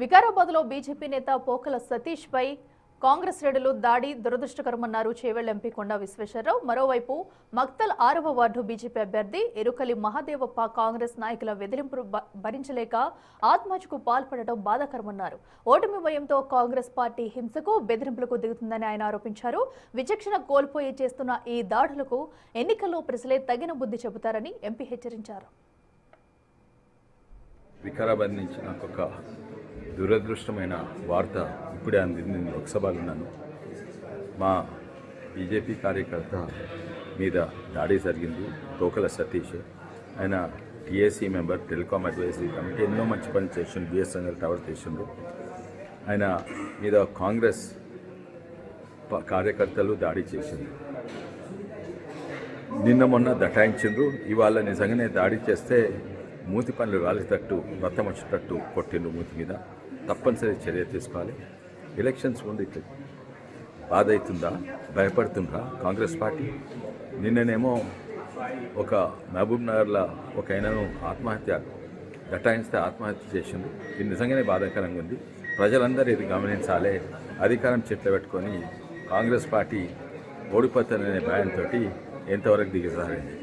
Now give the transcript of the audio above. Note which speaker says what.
Speaker 1: వికారాబాద్లో BJP నేత పోకల సతీష్ పై కాంగ్రెస్ శ్రేణులు దాడి దురదృష్టకరమన్నారు చేవెళ్ల ఎంపీ కొండా విశ్వేశ్వరరావు. మరోవైపు మక్తల్ 6వ వార్డు బీజేపీ అభ్యర్థి ఎరుకలి మహాదేవప్ప కాంగ్రెస్ నాయకుల వెదిరింపులు భరించలేక ఆత్మహత్యకు పాల్పడటం బాధాకరమన్నారు. ఓటమి భయంతో కాంగ్రెస్ పార్టీ హింసకు బెదిరింపులకు దిగుతుందని ఆయన ఆరోపించారు. విచక్షణ కోల్పోయి చేస్తున్న ఈ దాడులకు ఎన్నికల్లో ప్రజలే తగిన బుద్ధి చెబుతారని ఎంపీ హెచ్చరించారు.
Speaker 2: వికారాబాద్ నుంచి నాకు ఒక దురదృష్టమైన వార్త ఇప్పుడే అందింది. నేను లోక్సభలో ఉన్నాను. మా బీజేపీ కార్యకర్త మీద దాడి జరిగింది. పోకల సతీష్, ఆయన TAC member, telecom advisory committee, ఎన్నో మంచి పనులు చేసిండు. బిఎస్ఎన్ఎల్ టవర్ చేసిండు. ఆయన మీద కాంగ్రెస్ కార్యకర్తలు దాడి చేసింది. నిన్న మొన్న దటాయించిండ్రు. ఇవాళ నిజంగానే దాడి చేస్తే మూతి పనులు రాలేటట్టు, రక్తం వచ్చేటట్టు కొట్టిండ్రు మూతి మీద. తప్పనిసరి చర్య తీసుకోవాలి. ఎలక్షన్స్ ముందు ఇట్లా బాధ అవుతుందా, భయపడుతుందా కాంగ్రెస్ పార్టీ? నిన్ననేమో ఒక మహబూబ్ నగర్లో ఒక ఆయనను దటాయిస్తే ఆత్మహత్య చేసిండు. ఇది నిజంగానే బాధాకరంగా ఉంది. ప్రజలందరూ ఇది గమనించాలి. అధికారం చేతిలో పెట్టుకొని కాంగ్రెస్ పార్టీ ఓడిపోతుందనే భయంతో ఎంతవరకు దిగజారింది.